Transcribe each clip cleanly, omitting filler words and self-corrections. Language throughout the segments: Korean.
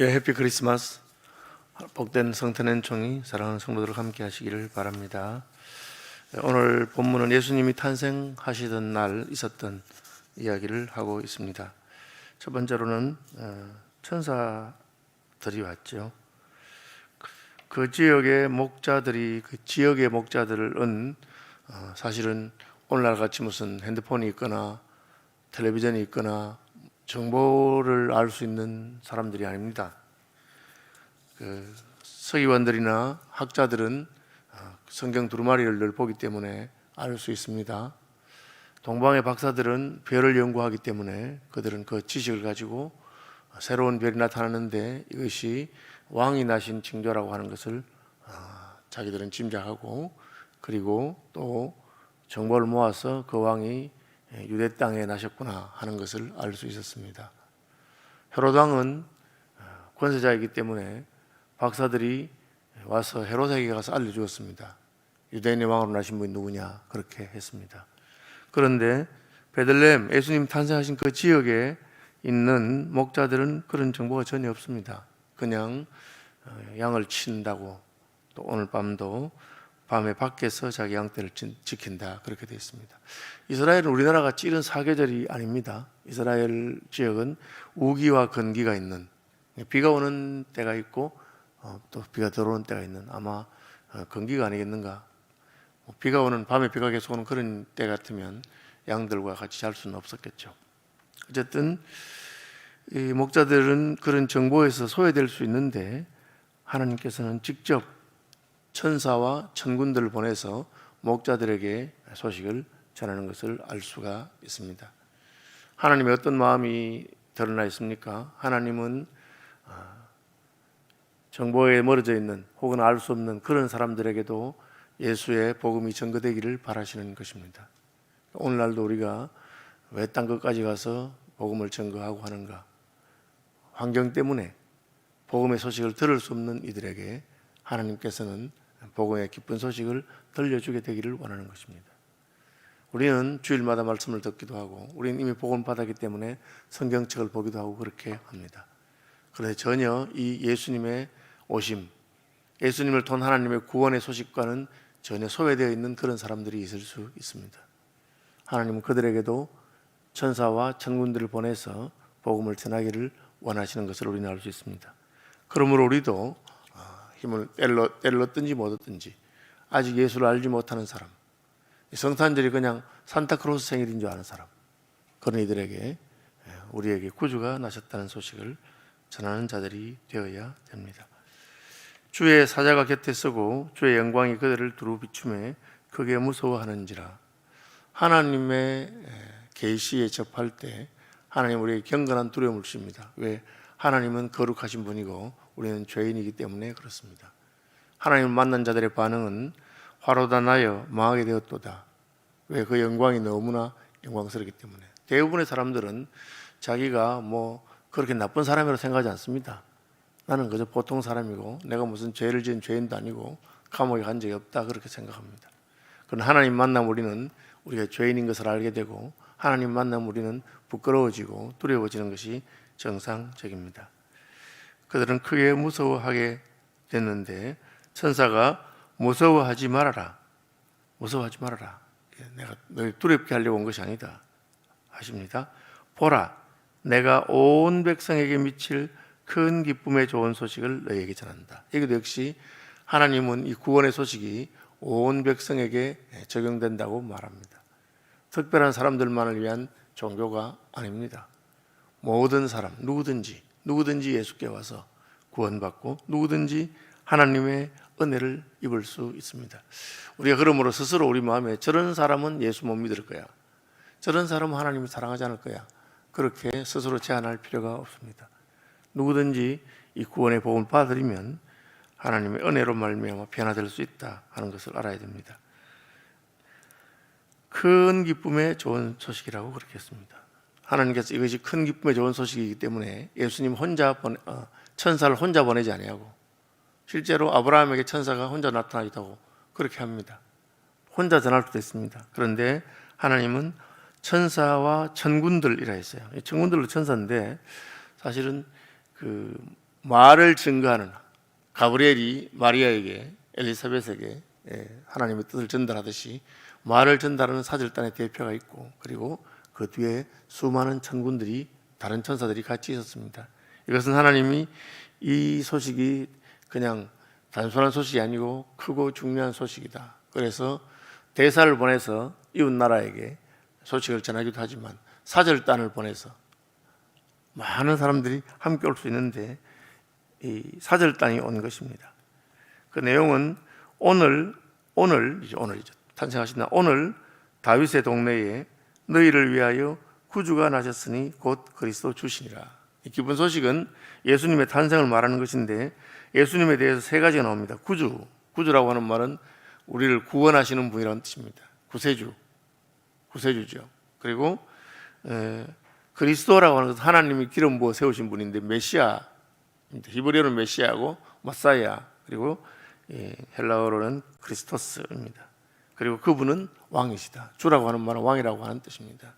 예, 해피 크리스마스. 복된 성탄의 총이 사랑하는 성도들 함께 하시기를 바랍니다. 오늘 본문은 예수님이 탄생하시던 날 있었던 이야기를 하고 있습니다. 첫 번째로는 천사들이 왔죠. 그 지역의 목자들은 사실은 오늘날 같이 무슨 핸드폰이 있거나 텔레비전이 있거나 정보를 알 수 있는 사람들이 아닙니다. 서기관들이나 학자들은 성경 두루마리를 늘 보기 때문에 알 수 있습니다. 동방의 박사들은 별을 연구하기 때문에 그들은 그 지식을 가지고 새로운 별이 나타나는데 이것이 왕이 나신 징조라고 하는 것을 자기들은 짐작하고, 그리고 또 정보를 모아서 그 왕이 유대 땅에 나셨구나 하는 것을 알 수 있었습니다. 헤롯 왕은 권세자이기 때문에 박사들이 와서 헤롯에게 가서 알려주었습니다. 유대인의 왕으로 나신 분이 누구냐, 그렇게 했습니다. 그런데 베들레헴, 예수님 탄생하신 그 지역에 있는 목자들은 그런 정보가 전혀 없습니다. 그냥 양을 친다고, 또 오늘 밤도 밤에 밖에서 자기 양떼를 지킨다, 그렇게 되어 있습니다. 이스라엘은 우리나라 같이 이런 사계절이 아닙니다. 이스라엘 지역은 우기와 건기가 있는, 비가 오는 때가 있고 또 비가 들어오는 때가 있는, 아마 건기가 아니겠는가. 비가 오는, 밤에 비가 계속 오는 그런 때 같으면 양들과 같이 잘 수는 없었겠죠. 어쨌든 이 목자들은 그런 정보에서 소외될 수 있는데, 하나님께서는 직접 천사와 천군들을 보내서 목자들에게 소식을 전하는 것을 알 수가 있습니다. 하나님의 어떤 마음이 드러나 있습니까? 하나님은 정보에 멀어져 있는 혹은 알 수 없는 그런 사람들에게도 예수의 복음이 전거되기를 바라시는 것입니다. 오늘날도 우리가 왜 땅 끝까지 가서 복음을 전거하고 하는가? 환경 때문에 복음의 소식을 들을 수 없는 이들에게 하나님께서는 복음의 기쁜 소식을 들려주게 되기를 원하는 것입니다. 우리는 주일마다 말씀을 듣기도 하고, 우리는 이미 복음을 받았기 때문에 성경책을 보기도 하고 그렇게 합니다. 그런데 전혀 이 예수님의 오심, 예수님을 통한 하나님의 구원의 소식과는 전혀 소외되어 있는 그런 사람들이 있을 수 있습니다. 하나님은 그들에게도 천사와 천군들을 보내서 복음을 전하기를 원하시는 것을 우리는 알 수 있습니다. 그러므로 우리도 힘을 얻든지 못 얻든지 아직 예수를 알지 못하는 사람, 성탄절이 그냥 산타크로스 생일인 줄 아는 사람, 그런 이들에게 우리에게 구주가 나셨다는 소식을 전하는 자들이 되어야 됩니다. 주의 사자가 곁에 서고 주의 영광이 그들을 두루 비추매 크게 무서워하는지라. 하나님의 계시에 접할 때 하나님 우리에게 경건한 두려움을 주십니다. 왜? 하나님은 거룩하신 분이고 우리는 죄인이기 때문에 그렇습니다. 하나님을 만난 자들의 반응은 화로다 나여 망하게 되었도다. 왜? 그 영광이 너무나 영광스럽기 때문에. 대부분의 사람들은 자기가 그렇게 나쁜 사람이라고 생각하지 않습니다. 나는 그저 보통 사람이고 내가 무슨 죄를 지은 죄인도 아니고 감옥에 간 적이 없다, 그렇게 생각합니다. 그러나 하나님 만나면 우리는 우리가 죄인인 것을 알게 되고, 하나님 만나면 우리는 부끄러워지고 두려워지는 것이 정상적입니다. 그들은 크게 무서워하게 됐는데 천사가 무서워하지 말아라, 무서워하지 말아라, 내가 너희 두렵게 하려고 온 것이 아니다 하십니다. 보라, 내가 온 백성에게 미칠 큰 기쁨의 좋은 소식을 너희에게 전한다. 이것도 역시 하나님은 이 구원의 소식이 온 백성에게 적용된다고 말합니다. 특별한 사람들만을 위한 종교가 아닙니다. 모든 사람, 누구든지 예수께 와서 구원받고 누구든지 하나님의 은혜를 입을 수 있습니다. 우리가 그러므로 스스로 우리 마음에 저런 사람은 예수 못 믿을 거야, 저런 사람은 하나님을 사랑하지 않을 거야, 그렇게 스스로 제한할 필요가 없습니다. 누구든지 이 구원의 복음을 받아들이면 하나님의 은혜로 말미암아 변화될 수 있다 하는 것을 알아야 됩니다. 큰 기쁨의 좋은 소식이라고 그렇게 했습니다. 하나님께서 이것이 큰 기쁨의 좋은 소식이기 때문에 예수님 천사를 혼자 보내지 아니하고, 실제로 아브라함에게 천사가 혼자 나타나기도 하고 그렇게 합니다. 혼자 전할 수도 있습니다. 그런데 하나님은 천사와 천군들이라 했어요. 천군들도 천사인데 사실은 말을 증거하는 가브리엘이 마리아에게 엘리사벳에게 하나님의 뜻을 전달하듯이 말을 전달하는 사절단의 대표가 있고 그리고 그 뒤에 수많은 천군들이 다른 천사들이 같이 있었습니다. 이것은 하나님이 이 소식이 그냥 단순한 소식이 아니고 크고 중요한 소식이다. 그래서 대사를 보내서 이웃 나라에게 소식을 전하기도 하지만 사절단을 보내서 많은 사람들이 함께 올 수 있는데 이 사절단이 온 것입니다. 그 내용은 오늘이죠. 탄생하신 날 오늘 다윗의 동네에 너희를 위하여 구주가 나셨으니 곧 그리스도 주시니라. 이 기쁜 소식은 예수님의 탄생을 말하는 것인데 예수님에 대해서 세 가지가 나옵니다. 구주라고 하는 말은 우리를 구원하시는 분이라는 뜻입니다. 구세주죠. 그리고 그리스도라고 하는 것은 하나님이 기름 부어 세우신 분인데 메시아, 히브리어는 메시아고 마사야, 그리고 헬라어로는 크리스토스입니다. 그리고 그분은 왕이시다. 주라고 하는 말은 왕이라고 하는 뜻입니다.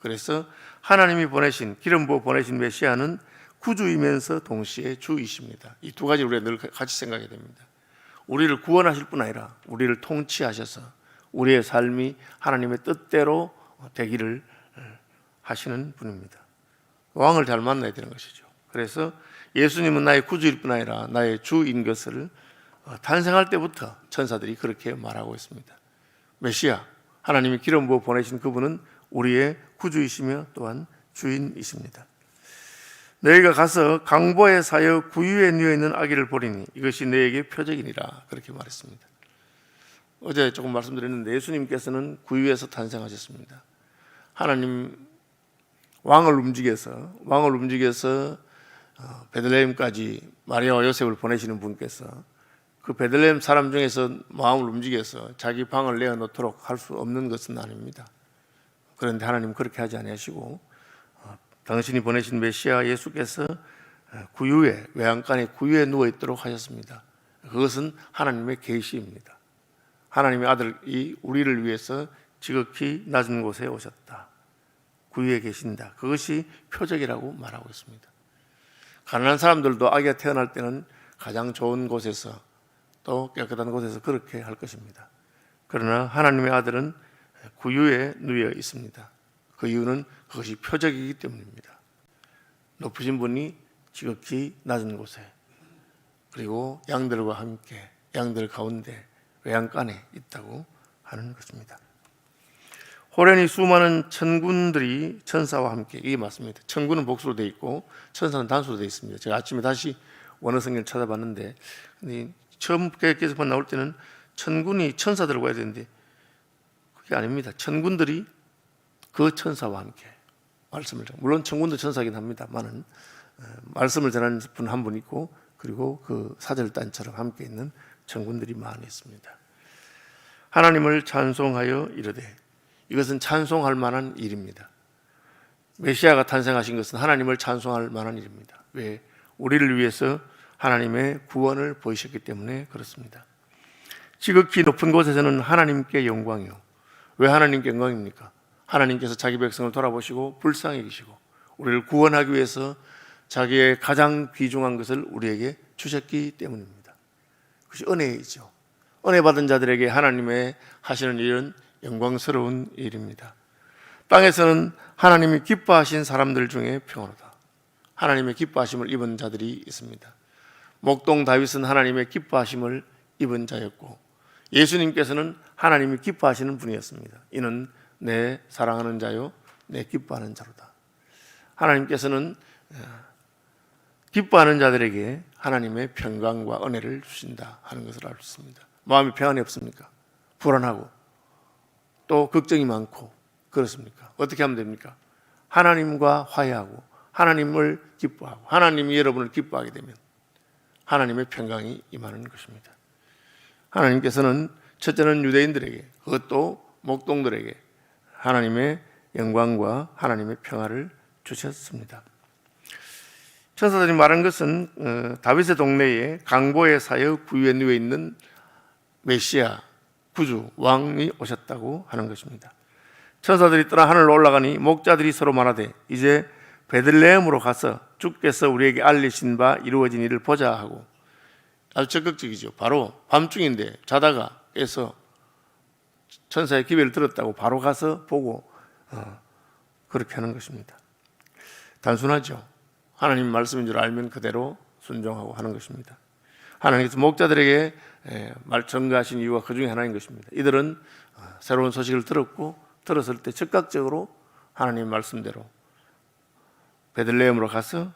그래서 하나님이 보내신, 기름 부어 보내신 메시아는 구주이면서 동시에 주이십니다. 이 두 가지 우리가 늘 같이 생각해야 됩니다. 우리를 구원하실 뿐 아니라 우리를 통치하셔서 우리의 삶이 하나님의 뜻대로 되기를 하시는 분입니다. 왕을 잘 만나야 되는 것이죠. 그래서 예수님은 나의 구주일 뿐 아니라 나의 주인 것을 탄생할 때부터 천사들이 그렇게 말하고 있습니다. 메시아, 하나님이 기름 부어 보내신 그분은 우리의 구주이시며 또한 주인이십니다. 너희가 가서 강보에 사여 구유에 누워 있는 아기를 보리니 이것이 너희에게 표적이니라. 그렇게 말했습니다. 어제 조금 말씀드렸는데 예수님께서는 구유에서 탄생하셨습니다. 하나님 왕을 움직여서 베들레헴까지 마리아와 요셉을 보내시는 분께서 그 베들레헴 사람 중에서 마음을 움직여서 자기 방을 내어놓도록 할 수 없는 것은 아닙니다. 그런데 하나님 그렇게 하지 아니하시고 당신이 보내신 메시아 예수께서 구유에, 외양간에 구유에 누워 있도록 하셨습니다. 그것은 하나님의 계시입니다. 하나님의 아들이 우리를 위해서 지극히 낮은 곳에 오셨다. 구유에 계신다. 그것이 표적이라고 말하고 있습니다. 가난한 사람들도 아기가 태어날 때는 가장 좋은 곳에서 또 깨끗한 곳에서 그렇게 할 것입니다. 그러나 하나님의 아들은 구유에 누워 있습니다. 그 이유는 그것이 표적이기 때문입니다. 높으신 분이 지극히 낮은 곳에 그리고 양들과 함께 양들 가운데 외양간에 있다고 하는 것입니다. 호련히 수많은 천군들이 천사와 함께, 이게 맞습니다. 천군은 복수로 되어 있고 천사는 단수로 되어 있습니다. 제가 아침에 다시 원어 성경을 찾아봤는데 처음 개혁개정판 나올 때는 천군이 천사들과 해야 되는데 그게 아닙니다. 천군들이 그 천사와 함께 말씀을, 물론 천군도 천사긴 합니다만은 말씀을 전하는 분 한 분 있고 그리고 그 사절단처럼 함께 있는 천군들이 많이 있습니다. 하나님을 찬송하여 이르되, 이것은 찬송할 만한 일입니다. 메시아가 탄생하신 것은 하나님을 찬송할 만한 일입니다. 왜? 우리를 위해서 하나님의 구원을 보이셨기 때문에 그렇습니다. 지극히 높은 곳에서는 하나님께 영광이요. 왜 하나님께 영광입니까? 하나님께서 자기 백성을 돌아보시고 불쌍히 여기시고 우리를 구원하기 위해서 자기의 가장 귀중한 것을 우리에게 주셨기 때문입니다. 그것이 은혜이죠. 은혜 받은 자들에게 하나님의 하시는 일은 영광스러운 일입니다. 땅에서는 하나님이 기뻐하신 사람들 중에 평안하다. 하나님의 기뻐하심을 입은 자들이 있습니다. 목동 다윗은 하나님의 기뻐하심을 입은 자였고 예수님께서는 하나님이 기뻐하시는 분이었습니다. 이는 내 사랑하는 자요 내 기뻐하는 자로다. 하나님께서는 기뻐하는 자들에게 하나님의 평강과 은혜를 주신다 하는 것을 알 수 있습니다. 마음이 평안이 없습니까? 불안하고 또 걱정이 많고 그렇습니까? 어떻게 하면 됩니까? 하나님과 화해하고 하나님을 기뻐하고 하나님이 여러분을 기뻐하게 되면 하나님의 평강이 임하는 것입니다. 하나님께서는 첫째는 유대인들에게, 그것도 목동들에게 하나님의 영광과 하나님의 평화를 주셨습니다. 천사들이 말한 것은 다윗의 동네에 강보에 사여 구유에 누워 있는 메시아, 구주, 왕이 오셨다고 하는 것입니다. 천사들이 떠나 하늘로 올라가니 목자들이 서로 말하되 이제 베들레헴으로 가서 주께서 우리에게 알리신 바 이루어진 일을 보자 하고, 아주 적극적이죠. 바로 밤중인데 자다가 깨서 천사의 기별을 들었다고 바로 가서 보고 그렇게 하는 것입니다. 단순하죠. 하나님 말씀인 줄 알면 그대로 순종하고 하는 것입니다. 하나님께서 목자들에게 전가하신 이유가 그 중에 하나인 것입니다. 이들은 새로운 소식을 들었을 때 즉각적으로 하나님 말씀대로 베들레헴으로 가서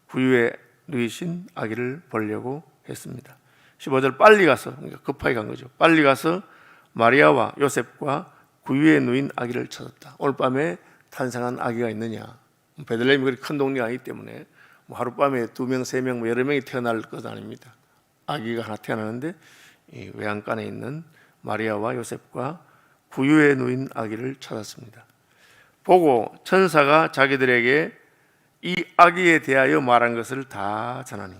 구유에 누이신 아기를 보려고 했습니다. 15절 빨리 가서, 그러니까 급하게 간 거죠. 빨리 가서 마리아와 요셉과 구유에 누인 아기를 찾았다. 오늘 밤에 탄생한 아기가 있느냐? 베들레헴이 그렇게 큰 동네가 아니기 때문에 하룻밤에 2명, 3명, 여러 명이 태어날 것 아닙니다. 아기가 하나 태어나는데 이 외양간에 있는 마리아와 요셉과 구유에 누인 아기를 찾았습니다. 보고 천사가 자기들에게 이 아기에 대하여 말한 것을 다 전하니,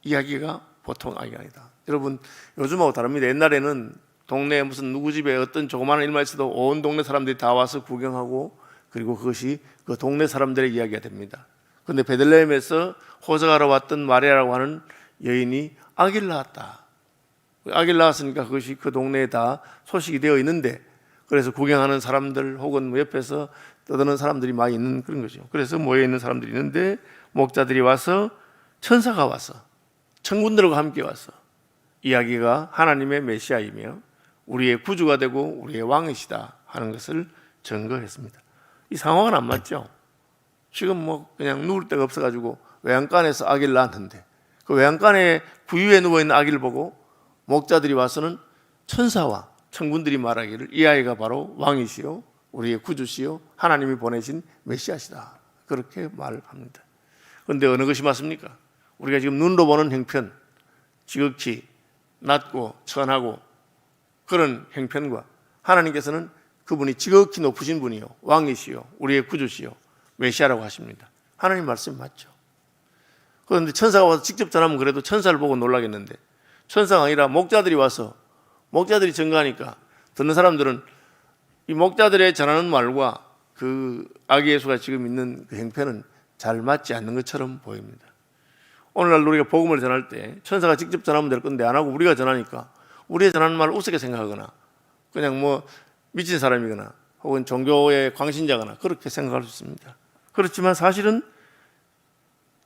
이 아기가 보통 아기가 아니다. 여러분, 요즘하고 다릅니다. 옛날에는 동네에 무슨 누구 집에 어떤 조그마한 일만 있어도 온 동네 사람들이 다 와서 구경하고, 그리고 그것이 그 동네 사람들의 이야기가 됩니다. 그런데 베들레헴에서 호적하러 왔던 마리아라고 하는 여인이 아기를 낳았다. 아기를 낳았으니까 그것이 그 동네에 다 소식이 되어 있는데, 그래서 구경하는 사람들 혹은 옆에서 떠드는 사람들이 많이 있는 그런 거죠. 그래서 모여있는 사람들이 있는데 목자들이 와서, 천사가 와서, 천군들과 함께 와서 이 아기가 하나님의 메시아이며 우리의 구주가 되고 우리의 왕이시다 하는 것을 증거했습니다. 이 상황은 안 맞죠. 지금 그냥 누울 데가 없어가지고 외양간에서 아기를 낳았는데, 그 외양간에 구유에 누워있는 아기를 보고 목자들이 와서는 천사와 천군들이 말하기를 이 아이가 바로 왕이시요 우리의 구주시요 하나님이 보내신 메시아시다, 그렇게 말을 합니다. 그런데 어느 것이 맞습니까? 우리가 지금 눈으로 보는 형편, 지극히 낮고 천하고 그런 형편과 하나님께서는 그분이 지극히 높으신 분이요 왕이시요 우리의 구주시요 메시아라고 하십니다. 하나님 말씀이 맞죠. 그런데 천사가 와서 직접 전하면 그래도 천사를 보고 놀라겠는데, 천사가 아니라 목자들이 와서 목자들이 증거하니까 듣는 사람들은 이 목자들의 전하는 말과 그 아기 예수가 지금 있는 그 형편은 잘 맞지 않는 것처럼 보입니다. 오늘날 우리가 복음을 전할 때 천사가 직접 전하면 될 건데 안 하고 우리가 전하니까 우리의 전하는 말을 우습게 생각하거나 그냥 미친 사람이거나 혹은 종교의 광신자거나 그렇게 생각할 수 있습니다. 그렇지만 사실은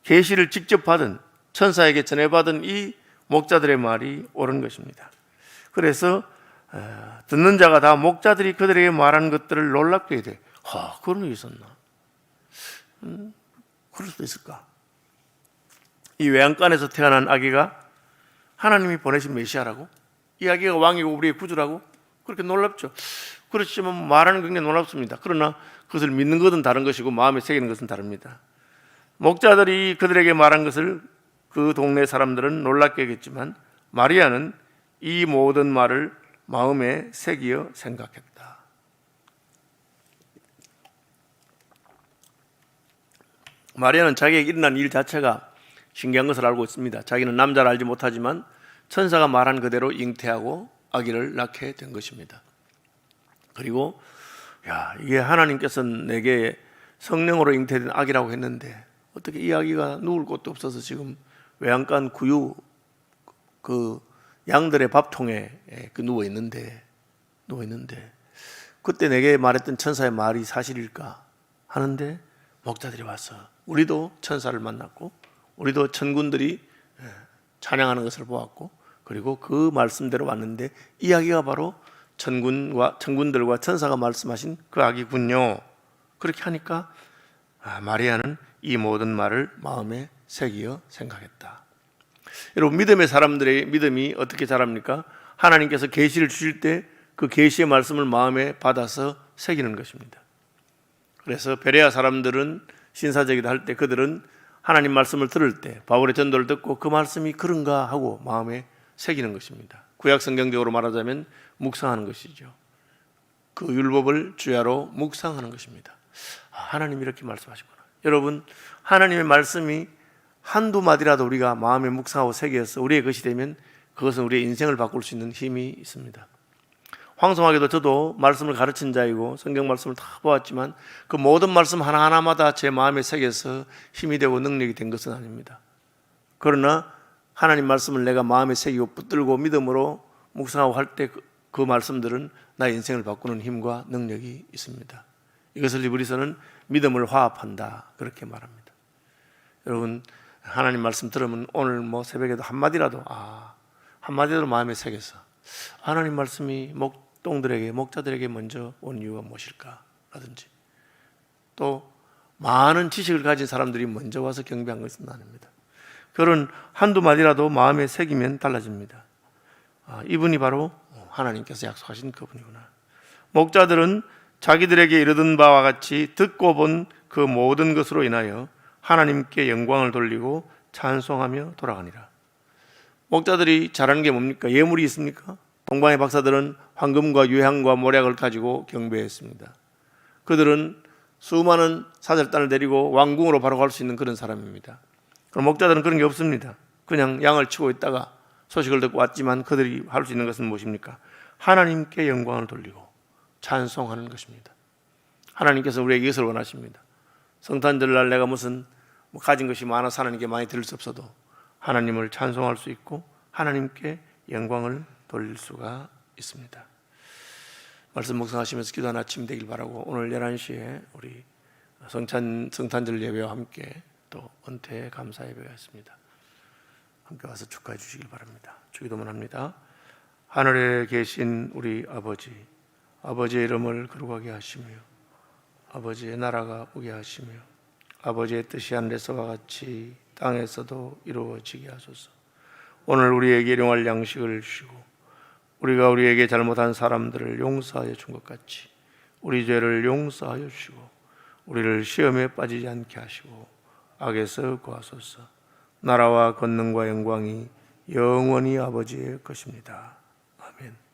계시를 직접 받은, 천사에게 전해받은 이 목자들의 말이 옳은 것입니다. 그래서 듣는 자가 다 목자들이 그들에게 말한 것들을 놀랍게 돼. 그런 일이 있었나? 그럴 수도 있을까? 이 외양간에서 태어난 아기가 하나님이 보내신 메시아라고? 이 아기가 왕이고 우리의 구주라고? 그렇게 놀랍죠. 그렇지만 말하는 게 굉장히 놀랍습니다. 그러나 그것을 믿는 것은 다른 것이고 마음에 새기는 것은 다릅니다. 목자들이 그들에게 말한 것을 그 동네 사람들은 놀랍게 여겼지만 마리아는 이 모든 말을 마음에 새기어 생각했다. 마리아는 자기에게 일어난 일 자체가 신기한 것을 알고 있습니다. 자기는 남자를 알지 못하지만 천사가 말한 그대로 잉태하고 아기를 낳게 된 것입니다. 그리고 이게 하나님께서 내게 성령으로 잉태된 아기라고 했는데 어떻게 이 아기가 누울 곳도 없어서 지금 외양간 구유 그 양들의 밥통에 누워 있는데 그때 내게 말했던 천사의 말이 사실일까 하는데 목자들이 와서 우리도 천사를 만났고 우리도 천군들이 찬양하는 것을 보았고 그리고 그 말씀대로 왔는데 이 아기가 바로 천군들과 천사가 말씀하신 그 아기군요. 그렇게 하니까 마리아는 이 모든 말을 마음에 새기어 생각했다. 여러분, 믿음의 사람들의 믿음이 어떻게 자랍니까? 하나님께서 계시를 주실 때 그 계시의 말씀을 마음에 받아서 새기는 것입니다. 그래서 베레아 사람들은 신사적이다 할 때 그들은 하나님 말씀을 들을 때 바울의 전도를 듣고 그 말씀이 그런가 하고 마음에 새기는 것입니다. 구약 성경적으로 말하자면 묵상하는 것이죠. 그 율법을 주야로 묵상하는 것입니다. 하나님이 이렇게 말씀하시구나. 여러분, 하나님의 말씀이 한두 마디라도 우리가 마음에 묵상하고 새겨서 우리의 것이 되면 그것은 우리의 인생을 바꿀 수 있는 힘이 있습니다. 황송하게도 저도 말씀을 가르친 자이고 성경 말씀을 다 보았지만 그 모든 말씀 하나하나마다 제 마음에 새겨서 힘이 되고 능력이 된 것은 아닙니다. 그러나 하나님 말씀을 내가 마음에 새기고 붙들고 믿음으로 묵상하고 할 때 그 말씀들은 나의 인생을 바꾸는 힘과 능력이 있습니다. 이것을 히브리서는 믿음을 화합한다 그렇게 말합니다. 여러분 하나님 말씀 들으면 오늘 새벽에도 한마디라도 마음에 새겨서 하나님 말씀이 목자들에게 먼저 온 이유가 무엇일까 라든지 또 많은 지식을 가진 사람들이 먼저 와서 경배한 것은 아닙니다. 그런 한두 마디라도 마음에 새기면 달라집니다. 이분이 바로 하나님께서 약속하신 그분이구나. 목자들은 자기들에게 이르던 바와 같이 듣고 본 그 모든 것으로 인하여 하나님께 영광을 돌리고 찬송하며 돌아가니라. 목자들이 잘하는 게 뭡니까? 예물이 있습니까? 동방의 박사들은 황금과 유향과 모략을 가지고 경배했습니다. 그들은 수많은 사절단을 데리고 왕궁으로 바로 갈 수 있는 그런 사람입니다. 그럼 목자들은 그런 게 없습니다. 그냥 양을 치고 있다가 소식을 듣고 왔지만 그들이 할 수 있는 것은 무엇입니까? 하나님께 영광을 돌리고 찬송하는 것입니다. 하나님께서 우리에게 이것을 원하십니다. 성탄절날 내가 무슨 가진 것이 많아서 하나님께 많이 드릴 수 없어도 하나님을 찬송할 수 있고 하나님께 영광을 돌릴 수가 있습니다. 말씀 묵상하시면서 기도하는 아침 되길 바라고 오늘 11시에 우리 성탄절 예배와 함께 또 은퇴 감사 예배가 있습니다. 함께 와서 축하해 주시길 바랍니다. 주기도문 합니다. 하늘에 계신 우리 아버지, 아버지의 이름을 거룩하게 하시며 아버지의 나라가 오게 하시며 아버지의 뜻이 하늘에서와 같이 땅에서도 이루어지게 하소서. 오늘 우리에게 일용할 양식을 주시고 우리가 우리에게 잘못한 사람들을 용서하여 준 것 같이 우리 죄를 용서하여 주시고 우리를 시험에 빠지지 않게 하시고 악에서 구하소서. 나라와 권능과 영광이 영원히 아버지의 것입니다. 아멘.